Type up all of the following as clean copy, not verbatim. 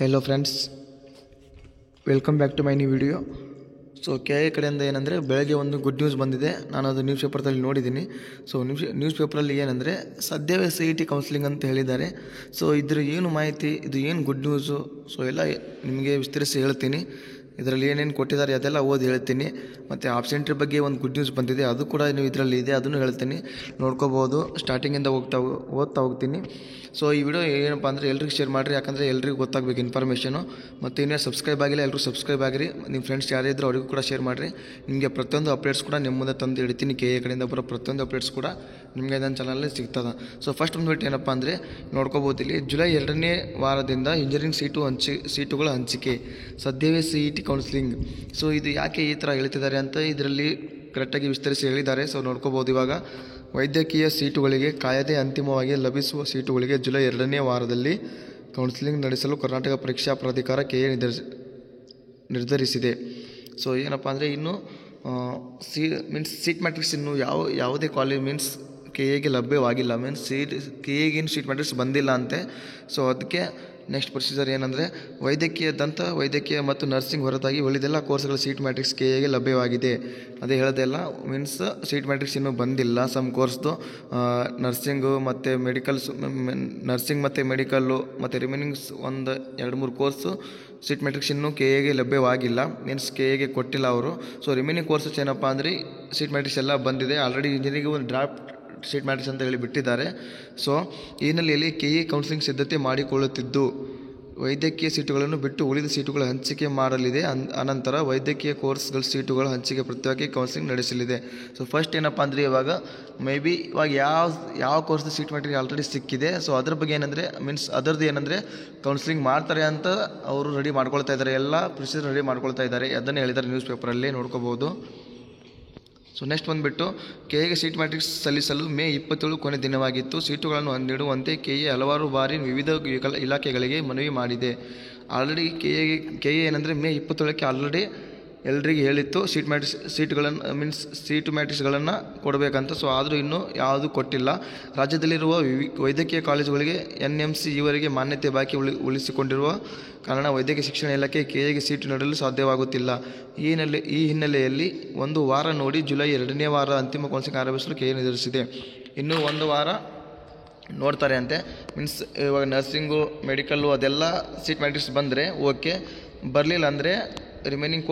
Hello friends, welcome back to my new video. So KIA ಕಡೆಯಿಂದ ಏನಂದರೆ ಬೆಳಗ್ಗೆ ಒಂದು ಗುಡ್ ನ್ಯೂಸ್ ಬಂದಿದೆ. ನಾನು ಅದು ನ್ಯೂಸ್ ಪೇಪರ್ದಲ್ಲಿ ನೋಡಿದ್ದೀನಿ. ಸೊ ನ್ಯೂಸ್ ಪೇಪರಲ್ಲಿ ಏನಂದರೆ ಸದ್ಯವೇ CET ಕೌನ್ಸಿಲಿಂಗ್ ಅಂತ ಹೇಳಿದ್ದಾರೆ. ಸೊ ಇದ್ರ ಏನು ಮಾಹಿತಿ, ಇದು ಏನು ಗುಡ್ ನ್ಯೂಸು, ಸೊ ಎಲ್ಲ ನಿಮಗೆ ವಿಸ್ತರಿಸಿ ಹೇಳ್ತೀನಿ. ಇದರಲ್ಲಿ ಏನೇನು ಕೊಟ್ಟಿದ್ದಾರೆ ಅದೆಲ್ಲ ಓದಿ ಹೇಳ್ತೀನಿ. ಮತ್ತು ಆಬ್ಸೆಂಟ್ರಿ ಬಗ್ಗೆ ಒಂದು ಗುಡ್ ನ್ಯೂಸ್ ಬಂದಿದೆ, ಅದು ಕೂಡ ನೀವು ಇದರಲ್ಲಿ ಇದೆ, ಅದನ್ನು ಹೇಳ್ತೀನಿ, ನೋಡ್ಕೋಬೋದು. ಸ್ಟಾರ್ಟಿಂಗಿಂದ ಓದ್ತಾ ಹೋಗ್ತೀನಿ. ಸೊ ಈ ವಿಡಿಯೋ ಏನಪ್ಪ ಅಂದರೆ ಎಲ್ರಿಗೂ ಶೇರ್ ಮಾಡಿರಿ, ಯಾಕಂದರೆ ಎಲ್ರಿಗೂ ಗೊತ್ತಾಗಬೇಕು ಇನ್ಫಾರ್ಮೇಷನು. ಮತ್ತು ಇನ್ನೇ ಸಬ್ಸ್ಕ್ರೈಬ್ ಆಗಿಲ್ಲ, ಎಲ್ಲರೂ ಸಬ್ಸ್ಕ್ರೈಬ್ ಆಗಿರಿ. ನಿಮ್ಮ ಫ್ರೆಂಡ್ಸ್ ಯಾರೇ ಇದ್ದರೂ ಅವರಿಗೂ ಕೂಡ ಶೇರ್ ಮಾಡಿರಿ. ನಿಮಗೆ ಪ್ರತಿಯೊಂದು ಅಪ್ಡೇಟ್ಸ್ ಕೂಡ ನಿಮ್ಮ ಮುಂದೆ ತಂದು ಇಡ್ತೀನಿ. KIA ಕಡೆಯಿಂದ ಬರೋ ಪ್ರತಿಯೊಂದು ಅಪ್ಡೇಟ್ಸ್ ಕೂಡ ನಿಮಗೆ ನನ್ನ ಚಾನಲಲ್ಲಿ ಸಿಗ್ತದೆ. ಸೊ ಫಸ್ಟ್ ಬಂದುಬಿಟ್ಟು ಏನಪ್ಪ ಅಂದರೆ ನೋಡ್ಕೋಬೋದು, ಇಲ್ಲಿ ಜುಲೈ 2ನೇ ವಾರದಿಂದ ಇಂಜಿನಿಯರಿಂಗ್ ಸೀಟುಗಳ ಹಂಚಿಕೆ, ಸದ್ಯವೇ CET ಕೌನ್ಸಿಲಿಂಗ್. ಸೊ ಇದು ಯಾಕೆ ಈ ಥರ ಹೇಳ್ತಿದ್ದಾರೆ ಅಂತ ಇದರಲ್ಲಿ ಕರೆಕ್ಟಾಗಿ ವಿಸ್ತರಿಸಿ ಹೇಳಿದ್ದಾರೆ. ಸೊ ನೋಡ್ಕೋಬೋದು. ಇವಾಗ ವೈದ್ಯಕೀಯ ಸೀಟುಗಳಿಗೆ ಕಾಯದೆ ಅಂತಿಮವಾಗಿ ಲಭಿಸುವ ಸೀಟುಗಳಿಗೆ ಜುಲೈ 2ನೇ ವಾರದಲ್ಲಿ ಕೌನ್ಸಿಲಿಂಗ್ ನಡೆಸಲು ಕರ್ನಾಟಕ ಪರೀಕ್ಷಾ ಪ್ರಾಧಿಕಾರ KIA ನಿರ್ಧರಿಸಿದೆ. ಸೊ ಏನಪ್ಪ ಅಂದರೆ ಇನ್ನು ಸೀಟ್ ಮ್ಯಾಟ್ರಿಕ್ಸ್ ಇನ್ನು ಯಾವುದೇ ಕಾಲೇಜ್ KIAಗೆ ಲಭ್ಯವಾಗಿಲ್ಲ. KIAಗೆ ಇನ್ನು ಸೀಟ್ ಮ್ಯಾಟ್ರಿಕ್ಸ್ ಬಂದಿಲ್ಲ ಅಂತೆ. ಸೊ ಅದಕ್ಕೆ ನೆಕ್ಸ್ಟ್ ಪ್ರೊಸೀಜರ್ ಏನಂದರೆ ದಂತ ವೈದ್ಯಕೀಯ ಮತ್ತು ನರ್ಸಿಂಗ್ ಹೊರತಾಗಿ ಉಳಿದೆಲ್ಲ ಕೋರ್ಸ್ಗಳ ಸೀಟ್ ಮ್ಯಾಟ್ರಿಕ್ಸ್ KIAಗೆ ಲಭ್ಯವಾಗಿದೆ. ಅದೇ ಹೇಳೋದೆಲ್ಲ ಸೀಟ್ ಮ್ಯಾಟ್ರಿಕ್ಸ್ ಇನ್ನೂ ಬಂದಿಲ್ಲ. ಸಮ್ ಕೋರ್ಸ್ದು ನರ್ಸಿಂಗು ಮತ್ತು ಮೆಡಿಕಲ್ಲು ಮತ್ತು ರಿಮೈನಿಂಗ್ಸ್ ಒಂದು 2-3 ಕೋರ್ಸು ಸೀಟ್ ಮ್ಯಾಟ್ರಿಕ್ಸ್ ಇನ್ನೂ KIAಗೆ ಲಭ್ಯವಾಗಿಲ್ಲ. KIAಗೆ ಕೊಟ್ಟಿಲ್ಲ ಅವರು. ಸೊ ರಿಮೈನಿಂಗ್ ಕೋರ್ಸಸ್ ಏನಪ್ಪ ಅಂದರೆ ಸೀಟ್ ಮ್ಯಾಟ್ರಿಕ್ಸ್ ಎಲ್ಲ ಬಂದಿದೆ. ಆಲ್ರೆಡಿ ಇಂಜಿನಿಯರಿಂಗ್ ಒಂದು ಡ್ರಾಫ್ಟ್ ಸೀಟ್ ಮ್ಯಾಟ್ರಿಕ್ಸ್ ಅಂತ ಹೇಳಿ ಬಿಟ್ಟಿದ್ದಾರೆ. ಸೊ ಈ ಹಿನ್ನೆಲೆಯಲ್ಲಿ KIA ಕೌನ್ಸಿಲಿಂಗ್ ಸಿದ್ಧತೆ ಮಾಡಿಕೊಳ್ಳುತ್ತಿದ್ದು ವೈದ್ಯಕೀಯ ಸೀಟುಗಳನ್ನು ಬಿಟ್ಟು ಉಳಿದ ಸೀಟುಗಳ ಹಂಚಿಕೆ ಮಾಡಲಿದೆ. ಅನಂತರ ವೈದ್ಯಕೀಯ ಕೋರ್ಸ್ಗಳ ಸೀಟುಗಳ ಹಂಚಿಕೆ ಪ್ರತ್ಯೇಕವಾಗಿ ಕೌನ್ಸಿಲಿಂಗ್ ನಡೆಸಲಿದೆ. ಸೊ ಫಸ್ಟ್ ಏನಪ್ಪ ಅಂದರೆ ಇವಾಗ ಇವಾಗ ಯಾವ ಕೋರ್ಸ್ದು ಸೀಟ್ ಮ್ಯಾಟ್ರಿಕ್ ಆಲ್ರೆಡಿ ಸಿಕ್ಕಿದೆ. ಸೊ ಅದ್ರ ಬಗ್ಗೆ ಏನಂದರೆ ಅದರದ್ದು ಏನಂದರೆ ಕೌನ್ಸಿಲಿಂಗ್ ಮಾಡ್ತಾರೆ ಅಂತ ಅವರು ರೆಡಿ ಮಾಡ್ಕೊಳ್ತಾ ಇದ್ದಾರೆ, ಎಲ್ಲ ಪ್ರೊಸೀಜರ್ ರೆಡಿ ಮಾಡ್ಕೊಳ್ತಾ ಇದ್ದಾರೆ. ಅದನ್ನೇ ಹೇಳಿದ್ದಾರೆ ನ್ಯೂಸ್ ಪೇಪರಲ್ಲಿ, ನೋಡ್ಕೋಬೋದು. ಸೊ ನೆಕ್ಸ್ಟ್ ಬಂದುಬಿಟ್ಟು KIAಗೆ ಸೀಟ್ ಮ್ಯಾಟ್ರಿಕ್ಸ್ ಸಲ್ಲಿಸಲು ಮೇ 27 ಕೊನೆ ದಿನವಾಗಿತ್ತು. ಸೀಟುಗಳನ್ನು ನೀಡುವಂತೆ KIA ಹಲವಾರು ಬಾರಿ ವಿವಿಧ ಇಲಾಖೆಗಳಿಗೆ ಮನವಿ ಮಾಡಿದೆ. ಆಲ್ರೆಡಿ KIA ಏನಂದರೆ ಮೇ 27ಕ್ಕೆ ಆಲ್ರೆಡಿ ಎಲ್ರಿಗೆ ಹೇಳಿತ್ತು ಸೀಟು ಮ್ಯಾಟ್ರಿಕ್ಸ್ಗಳನ್ನು ಕೊಡಬೇಕಂತ. ಸೊ ಆದರೂ ಇನ್ನೂ ಯಾವುದೂ ಕೊಟ್ಟಿಲ್ಲ. ರಾಜ್ಯದಲ್ಲಿರುವ ವೈದ್ಯಕೀಯ ಕಾಲೇಜುಗಳಿಗೆ NMC ಈವರೆಗೆ ಮಾನ್ಯತೆ ಬಾಕಿ ಉಳಿಸಿಕೊಂಡಿರುವ ಕಾರಣ ವೈದ್ಯಕೀಯ ಶಿಕ್ಷಣ ಇಲಾಖೆ KIAಗೆ ಸೀಟು ನೀಡಲು ಸಾಧ್ಯವಾಗುತ್ತಿಲ್ಲ. ಈ ಹಿನ್ನೆಲೆಯಲ್ಲಿ ಒಂದು ವಾರ ನೋಡಿ ಜುಲೈ 2ನೇ ವಾರ ಅಂತಿಮ ಕೌನ್ಸಿಲಿಂಗ್ ಆರಂಭಿಸಲು KIA ನಿರ್ಧರಿಸಿದೆ. ಇನ್ನೂ ಒಂದು ವಾರ ನೋಡ್ತಾರೆ ಅಂತೆ. ಇವಾಗ ನರ್ಸಿಂಗು ಮೆಡಿಕಲ್ಲು ಅದೆಲ್ಲ ಸೀಟ್ ಮ್ಯಾಟ್ರಿಕ್ಸ್ ಬಂದರೆ ಓಕೆ, ಬರಲಿಲ್ಲ ಅಂದರೆ ರಿಮೈನಿಂಗ್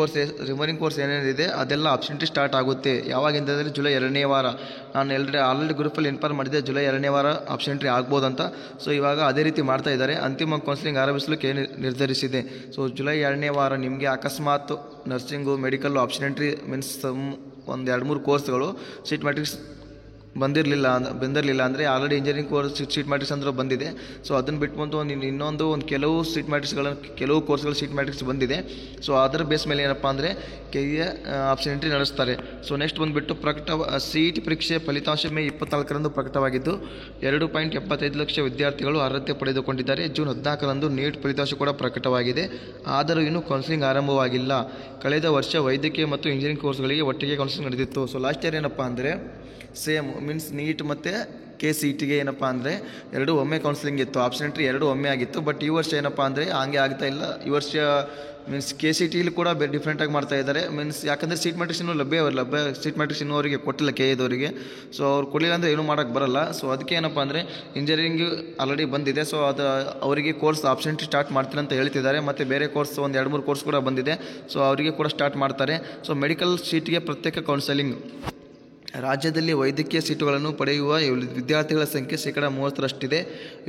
ಕೋರ್ಸ್ ಏನೇನಿದೆ ಅದೆಲ್ಲ ಆಪ್ಷನ್ಟಿ ಸ್ಟಾರ್ಟ್ ಆಗುತ್ತೆ. ಯಾವಾಗಿಂದ ಅಂದರೆ ಜುಲೈ 2ನೇ ವಾರ. ನಾನು ಆಲ್ರೆಡಿ ಗ್ರೂಪಲ್ಲಿ ಇನ್ಫಾರ್ಮ್ ಮಾಡಿದ್ದೆ ಜುಲೈ 2ನೇ ವಾರ ಆಪ್ಷನ್ಟ್ರಿ ಆಗ್ಬೋದಂತ. ಸೊ ಇವಾಗ ಅದೇ ರೀತಿ ಮಾಡ್ತಾ ಇದ್ದಾರೆ. ಅಂತಿಮ ಕೌನ್ಸಿಲಿಂಗ್ ಆರಂಭಿಸಲು KIA ನಿರ್ಧರಿಸಿದೆ. ಸೊ ಜುಲೈ 2ನೇ ವಾರ ನಿಮಗೆ ಅಕಸ್ಮಾತ್ ನರ್ಸಿಂಗು ಮೆಡಿಕಲ್ಲು ಆಪ್ಷನ್ಟ್ರಿ ಒಂದು 2-3 ಕೋರ್ಸ್ಗಳು ಸೀಟ್ ಮ್ಯಾಟ್ರಿಕ್ಸ್ ಬಂದಿರಲಿಲ್ಲ ಅಂದರೆ already engineering course seat matrix ಅಂದ್ರೆ ಬಂದಿದೆ. ಸೊ ಅದನ್ನು ಬಿಟ್ಬಂತು ಇನ್ನೊಂದು ಕೆಲವು ಕೋರ್ಸ್ಗಳು ಸೀಟ್ ಮ್ಯಾಟ್ರಿಕ್ಸ್ ಬಂದಿದೆ. ಸೊ ಅದರ ಬೇಸ್ ಮೇಲೆ ಏನಪ್ಪ ಅಂದರೆ KIA ಆಪ್ಷನ್ ಎಂಟ್ರಿ ನಡೆಸ್ತಾರೆ. ಸೊ ನೆಕ್ಸ್ಟ್ ಬಂದುಬಿಟ್ಟು CET ಪರೀಕ್ಷೆ ಫಲಿತಾಂಶ ಮೇ 24ರಂದು ಪ್ರಕಟವಾಗಿದ್ದು 2.75 ಲಕ್ಷ ವಿದ್ಯಾರ್ಥಿಗಳು ಅರ್ಹತೆ ಪಡೆದುಕೊಂಡಿದ್ದಾರೆ. ಜೂನ್ 14ರಂದು ನೀಟ್ ಫಲಿತಾಂಶ ಕೂಡ ಪ್ರಕಟವಾಗಿದೆ. ಆದರೂ ಇನ್ನೂ ಕೌನ್ಸಿಲಿಂಗ್ ಆರಂಭವಾಗಿಲ್ಲ. ಕಳೆದ ವರ್ಷ ವೈದ್ಯಕೀಯ ಮತ್ತು ಇಂಜಿನಿಯರಿಂಗ್ ಕೋರ್ಸ್ಗಳಿಗೆ ಒಟ್ಟಿಗೆ ಕೌನ್ಸಿಲಿಂಗ್ ನಡೆದಿತ್ತು. ಸೊ ಲಾಸ್ಟ್ ಇಯರ್ ಏನಪ್ಪ ಅಂದರೆ ಸೇಮ್ ನೀಟ್ ಮತ್ತು KCETಗೆ ಏನಪ್ಪ ಅಂದರೆ 2 ಒಮ್ಮೆ ಕೌನ್ಸಿಲಿಂಗ್ ಇತ್ತು. ಆಪ್ಷನ್ ಎಂಟ್ರಿ 2 ಒಮ್ಮೆ ಆಗಿತ್ತು. ಬಟ್ ಈ ವರ್ಷ ಏನಪ್ಪ ಅಂದರೆ ಹಂಗೆ ಆಗ್ತಾ ಇಲ್ಲ. ಈ ವರ್ಷ KCETಲಿ ಕೂಡ ಡಿಫ್ರೆಂಟಾಗಿ ಮಾಡ್ತಾ ಇದ್ದಾರೆ. ಯಾಕಂದರೆ ಸೀಟ್ ಮ್ಯಾಟ್ರಿಕ್ಸ್ ಇನ್ನೂ ಸೀಟ್ ಮ್ಯಾಟ್ರಿಕ್ಸ್ ಇನ್ನೂ ಅವರಿಗೆ ಕೊಟ್ಟಿಲ್ಲ KIAದವರಿಗೆ. ಸೊ ಅವ್ರು ಕೊಡಲಿಲ್ಲ ಅಂದರೆ ಏನೂ ಮಾಡೋಕ್ಕೆ ಬರಲ್ಲ. ಸೊ ಅದಕ್ಕೆ ಏನಪ್ಪ ಅಂದರೆ ಇಂಜಿನಿಯರಿಂಗ್ ಆಲ್ರೆಡಿ ಬಂದಿದೆ. ಸೊ ಅದು ಅವರಿಗೆ ಕೋರ್ಸ್ ಆಪ್ಷನ್ ಎಂಟ್ರಿ ಸ್ಟಾರ್ಟ್ ಮಾಡ್ತೀನಿ ಅಂತ ಹೇಳ್ತಿದ್ದಾರೆ. ಮತ್ತು ಬೇರೆ ಕೋರ್ಸ್ ಒಂದು 2-3 ಕೋರ್ಸ್ ಕೂಡ ಬಂದಿದೆ. ಸೊ ಅವರಿಗೆ ಕೂಡ ಸ್ಟಾರ್ಟ್ ಮಾಡ್ತಾರೆ. ಸೊ ಮೆಡಿಕಲ್ ಸೀಟ್ಗೆ ಪ್ರತ್ಯೇಕ ಕೌನ್ಸೆಲಿಂಗ್. ರಾಜ್ಯದಲ್ಲಿ ವೈದ್ಯಕೀಯ ಸೀಟುಗಳನ್ನು ಪಡೆಯುವ ವಿದ್ಯಾರ್ಥಿಗಳ ಸಂಖ್ಯೆ 30%ರಷ್ಟಿದೆ.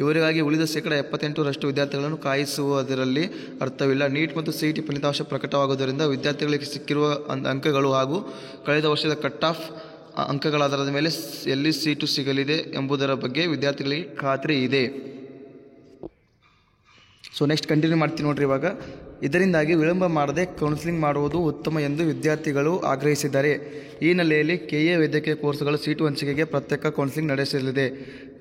ಇವರಿಗಾಗಿ ಉಳಿದ 78% ವಿದ್ಯಾರ್ಥಿಗಳನ್ನು ಕಾಯಿಸುವುದರಲ್ಲಿ ಅರ್ಥವಿಲ್ಲ. ನೀಟ್ ಮತ್ತು CET ಫಲಿತಾಂಶ ಪ್ರಕಟವಾಗುವುದರಿಂದ ವಿದ್ಯಾರ್ಥಿಗಳಿಗೆ ಸಿಕ್ಕಿರುವ ಅಂಕಗಳು ಹಾಗೂ ಕಳೆದ ವರ್ಷದ ಕಟ್ ಆಫ್ ಅಂಕಗಳ ಆಧಾರದ ಮೇಲೆ ಎಲ್ಲಿ ಸೀಟು ಸಿಗಲಿದೆ ಎಂಬುದರ ಬಗ್ಗೆ ವಿದ್ಯಾರ್ಥಿಗಳಿಗೆ ಖಾತ್ರಿ ಇದೆ. ಸೊ ನೆಕ್ಸ್ಟ್ ಕಂಟಿನ್ಯೂ ಮಾಡ್ತೀನಿ ನೋಡ್ರಿ. ಇವಾಗ ಇದರಿಂದಾಗಿ ವಿಳಂಬ ಮಾಡದೆ ಕೌನ್ಸಿಲಿಂಗ್ ಮಾಡುವುದು ಉತ್ತಮ ಎಂದು ವಿದ್ಯಾರ್ಥಿಗಳು ಆಗ್ರಹಿಸಿದ್ದಾರೆ. ಈ ಹಿನ್ನೆಲೆಯಲ್ಲಿ KIA ವೈದ್ಯಕೀಯ ಕೋರ್ಸ್ಗಳ ಸೀಟು ಹಂಚಿಕೆಗೆ ಪ್ರತ್ಯೇಕ ಕೌನ್ಸಿಲಿಂಗ್ ನಡೆಸಲಿದೆ.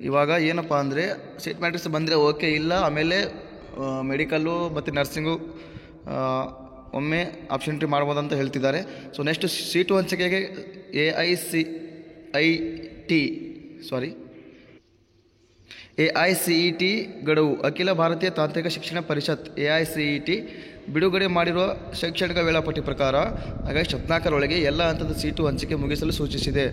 ಇವಾಗ ಏನಪ್ಪ ಅಂದರೆ ಸೀಟ್ ಮ್ಯಾಟ್ರಿಕ್ಸ್ ಬಂದರೆ ಓಕೆ, ಇಲ್ಲ ಆಮೇಲೆ ಮೆಡಿಕಲ್ಲು ಮತ್ತು ನರ್ಸಿಂಗು ಒಮ್ಮೆ ಆಪ್ಷನ್ ಎಂಟ್ರಿ ಮಾಡ್ಬೋದಂತ ಹೇಳ್ತಿದ್ದಾರೆ. ಸೊ ನೆಕ್ಸ್ಟ್ ಸೀಟು ಹಂಚಿಕೆಗೆ AICET ಗಡುವು. ಅಖಿಲ ಭಾರತೀಯ ತಾಂತ್ರಿಕ ಶಿಕ್ಷಣ ಪರಿಷತ್ AICET ಬಿಡುಗಡೆ ಮಾಡಿರುವ ಶೈಕ್ಷಣಿಕ ವೇಳಾಪಟ್ಟಿ ಪ್ರಕಾರ ಆಗಸ್ಟ್ 14ರೊಳಗೆ ಎಲ್ಲ ಹಂತದ ಸೀಟು ಹಂಚಿಕೆ ಮುಗಿಸಲು ಸೂಚಿಸಿದೆ.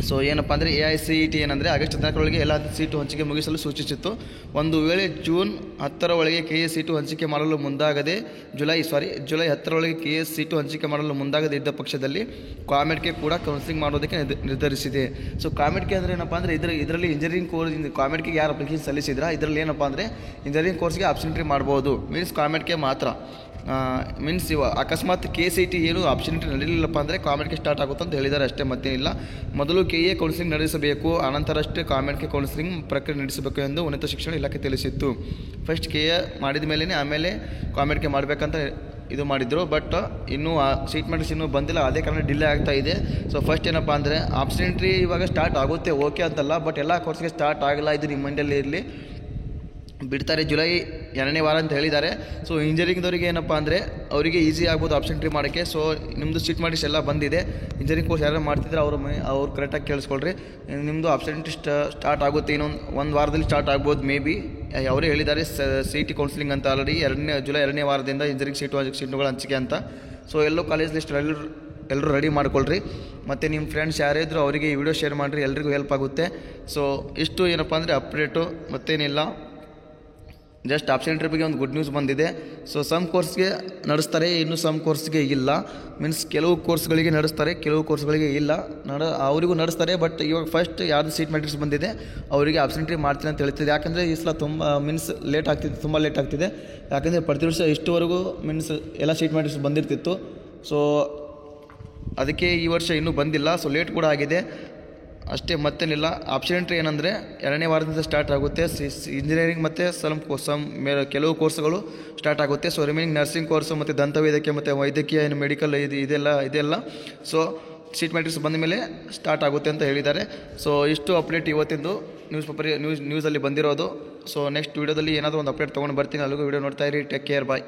ಸೊ ಏನಪ್ಪ ಅಂದರೆ AICET ಏನಂದರೆ ಆಗಸ್ಟ್ 14ರೊಳಗೆ ಎಲ್ಲ ಸೀಟು ಹಂಚಿಕೆ ಮುಗಿಸಲು ಸೂಚಿಸಿತ್ತು. ಒಂದು ವೇಳೆ ಜೂನ್ 10ರೊಳಗೆ KS ಸೀಟು ಹಂಚಿಕೆ ಮಾಡಲು ಮುಂದಾಗದೆ ಜುಲೈ 10ರೊಳಗೆ KS ಸೀಟು ಹಂಚಿಕೆ ಮಾಡಲು ಮುಂದಾಗದೇ ಇದ್ದ ಪಕ್ಷದಲ್ಲಿ ಕಾಮೆಡ್ಗೆ ಕೂಡ ಕೌನ್ಸಿಲಿಂಗ್ ಮಾಡೋದಕ್ಕೆ ನಿರ್ಧರಿಸಿದೆ. ಸೊ ಕಾಮೆಡ್ಗೆ ಅಂದರೆ ಏನಪ್ಪ ಅಂದರೆ ಇದರಲ್ಲಿ ಇಂಜಿನಿಯರಿಂಗ್ ಕೋರ್ಸ್ ಕಾಮೆಡ್ಗೆ ಯಾರು ಅಪ್ಲಿಕೇಶನ್ ಸಲ್ಲಿಸಿದ್ರೆ ಇದರಲ್ಲಿ ಏನಪ್ಪ ಅಂದರೆ ಇಂಜಿನಿಯರಿಂಗ್ ಕೋರ್ಸ್ಗೆ ಆಪ್ಷನ್ಟ್ರಿ ಮಾಡ್ಬೋದು. ಮೀನ್ಸ್ ಕಾಮೆಡ್ಗೆ ಮಾತ್ರ ಮೀನ್ಸ್ ಅಕಸ್ಮಾತ್ KCET ಏನು ಆಪ್ಷನ್ಟ್ರಿ ನಡೀಲಿಲ್ಲಪ್ಪ ಅಂದರೆ ಕಾಮೆಡ್ಗೆ ಸ್ಟಾರ್ಟ್ ಆಗುತ್ತೆ ಅಂತ ಹೇಳಿದ್ದಾರೆ ಅಷ್ಟೇ, ಮತ್ತೇನಿಲ್ಲ. ಮೊದಲು KA ಕೌನ್ಸಿಲಿಂಗ್ ನಡೆಸಬೇಕು, ಅನಂತರಷ್ಟೇ ಕಾಮೆಡ್ಗೆ ಕೌನ್ಸಿಲಿಂಗ್ ಪ್ರಕ್ರಿಯೆ ನಡೆಸಬೇಕು ಎಂದು ಉನ್ನತ ಶಿಕ್ಷಣ ಇಲಾಖೆ ತಿಳಿಸಿತ್ತು. ಫಸ್ಟ್ KA ಮಾಡಿದ ಮೇಲೇ ಆಮೇಲೆ ಕಾಮೆಡ್ಗೆ ಮಾಡಬೇಕಂತ ಇದು ಮಾಡಿದ್ರು. ಬಟ್ ಇನ್ನೂ ಸೀಟ್ ಮೆಟ್ರಿಕ್ಸ್ ಇನ್ನೂ ಬಂದಿಲ್ಲ, ಅದೇ ಕಾರಣ ಡಿಲೇ ಆಗ್ತಾ ಇದೆ. ಸೊ ಫಸ್ಟ್ ಏನಪ್ಪ ಅಂದರೆ ಆಪ್ಷನ್ಟ್ರಿ ಇವಾಗ ಸ್ಟಾರ್ಟ್ ಆಗುತ್ತೆ, ಓಕೆ ಅಂತಲ್ಲ, ಬಟ್ ಎಲ್ಲ ಕೋರ್ಸ್ಗೆ ಸ್ಟಾರ್ಟ್ ಆಗಿಲ್ಲ. ಇದು ನಿಮ್ಮ ಮೈಂಡಲ್ಲಿ ಇರಲಿ, ಬಿಡ್ತಾರೆ ಜುಲೈ 2ನೇ ವಾರ ಅಂತ ಹೇಳಿದ್ದಾರೆ. ಸೊ ಇಂಜಿನಿಯರಿಂಗ್ದವ್ರಿಗೆ ಏನಪ್ಪ ಅಂದರೆ ಅವರಿಗೆ ಈಸಿ ಆಗ್ಬೋದು ಆಪ್ಷನ್ಟ್ರಿ ಮಾಡೋಕ್ಕೆ. ಸೊ ನಿಮ್ಮದು ಸೀಟ್ ಮೆಟ್ರಿಕ್ಸ್ ಎಲ್ಲ ಬಂದಿದೆ, ಇಂಜಿನಿಯರಿಂಗ್ ಕೋರ್ಸ್ ಯಾರು ಮಾಡ್ತಿದ್ರೆ ಅವ್ರು ಕರೆಕ್ಟಾಗಿ ಕೇಳಿಸ್ಕೊಳ್ರಿ. ನಿಮ್ಮದು ಆಪ್ಷನ್ಟ್ರಿ ಸ್ಟಾರ್ಟ್ ಆಗುತ್ತೆ, ಒಂದು ವಾರದಲ್ಲಿ ಸ್ಟಾರ್ಟ್ ಆಗ್ಬೋದು ಮೇ ಬಿ. ಅವರೇ ಹೇಳಿದ್ದಾರೆ CET ಕೌನ್ಸಿಲಿಂಗ್ ಅಂತ ಆಲ್ರೆಡಿ ಜುಲೈ 2ನೇ ವಾರದಿಂದ ಇಂಜಿನಿಯರಿಂಗ್ ಸೀಟುಗಳ ಹಂಚಿಕೆ ಅಂತ. ಸೊ ಎಲ್ಲೋ ಕಾಲೇಜ್ ಲಿಸ್ಟ್ ಎಲ್ಲರೂ ರೆಡಿ ಮಾಡ್ಕೊಳ್ರಿ. ಮತ್ತು ನಿಮ್ಮ ಫ್ರೆಂಡ್ಸ್ ಯಾರೇ ಇದ್ದರೂ ಅವರಿಗೆ ಈ ವಿಡಿಯೋ ಶೇರ್ ಮಾಡಿರಿ, ಎಲ್ರಿಗೂ ಹೆಲ್ಪ್ ಆಗುತ್ತೆ. ಸೊ ಇಷ್ಟು ಏನಪ್ಪ ಅಂದರೆ ಅಪ್ಡೇಟು, ಮತ್ತೇನಿಲ್ಲ. ಜಸ್ಟ್ ಆಪ್ಷನ್ಟ್ರಿ ಬಗ್ಗೆ ಒಂದು ಗುಡ್ ನ್ಯೂಸ್ ಬಂದಿದೆ. ಸೊ ಸಮ್ ಕೋರ್ಸ್ಗೆ ನಡೆಸ್ತಾರೆ, ಇನ್ನು ಸಮ್ ಕೋರ್ಸ್ಗೆ ಇಲ್ಲ. ಮೀನ್ಸ್ ಕೆಲವು ಕೋರ್ಸ್ಗಳಿಗೆ ನಡೆಸ್ತಾರೆ, ಕೆಲವು ಕೋರ್ಸ್ಗಳಿಗೆ ಇಲ್ಲ. ಅವರಿಗೂ ನಡೆಸ್ತಾರೆ, ಬಟ್ ಇವಾಗ ಫಸ್ಟ್ ಯಾರ್ದು ಸೀಟ್ ಮೆಟ್ರಿಕ್ಸ್ ಬಂದಿದೆ ಅವರಿಗೆ ಆಪ್ಷನ್ಟ್ರಿ ಮಾಡ್ತೀನಿ ಅಂತ ಹೇಳ್ತಿದೆ. ಯಾಕಂದರೆ ಈ ಸಲ ತುಂಬ ತುಂಬ ಲೇಟ್ ಆಗ್ತಿದೆ. ಯಾಕಂದರೆ ಪ್ರತಿ ವರ್ಷ ಇಷ್ಟುವರೆಗೂ ಎಲ್ಲ ಸೀಟ್ ಮೆಟ್ರಿಕ್ಸ್ ಬಂದಿರ್ತಿತ್ತು. ಸೊ ಅದಕ್ಕೆ ಈ ವರ್ಷ ಇನ್ನೂ ಬಂದಿಲ್ಲ. ಸೊ ಲೇಟ್ ಕೂಡ ಆಗಿದೆ ಅಷ್ಟೇ, ಮತ್ತೇನಿಲ್ಲ. ಆಪ್ಷನ್ಟ್ರಿ ಏನಂದರೆ 2ನೇ ವಾರದಿಂದ ಸ್ಟಾರ್ಟ್ ಆಗುತ್ತೆ. ಇಂಜಿನಿಯರಿಂಗ್ ಮತ್ತು ಕೆಲವು ಕೋರ್ಸ್ಗಳು ಸ್ಟಾರ್ಟ್ ಆಗುತ್ತೆ. ಸೊ ರಿಮೈನಿಂಗ್ ನರ್ಸಿಂಗ್ ಕೋರ್ಸು ಮತ್ತು ದಂತವೈದ್ಯಕೀಯ ಮತ್ತು ವೈದ್ಯಕೀಯ ಮೆಡಿಕಲ್ ಇದೆಲ್ಲ ಸೊ ಸೀಟ್ ಮೆಟ್ರಿಕ್ಸ್ ಬಂದ ಮೇಲೆ ಸ್ಟಾರ್ಟ್ ಆಗುತ್ತೆ ಅಂತ ಹೇಳಿದ್ದಾರೆ. ಸೊ ಇಷ್ಟು ಅಪ್ಡೇಟ್ ಇವತ್ತಿಂದು ನ್ಯೂಸಲ್ಲಿ ಬಂದಿರೋದು. ಸೊ ನೆಕ್ಸ್ಟ್ ವೀಡಿಯೋದಲ್ಲಿ ಏನಾದರೂ ಒಂದು ಅಪ್ಡೇಟ್ ತೊಗೊಂಡು ಬರ್ತೀನಿ. ಅಲ್ಲಿಗೂ ವೀಡಿಯೋ ನೋಡ್ತಾ ಇರಿ. ಟೇಕ್ ಕೇರ್, ಬಾಯ್.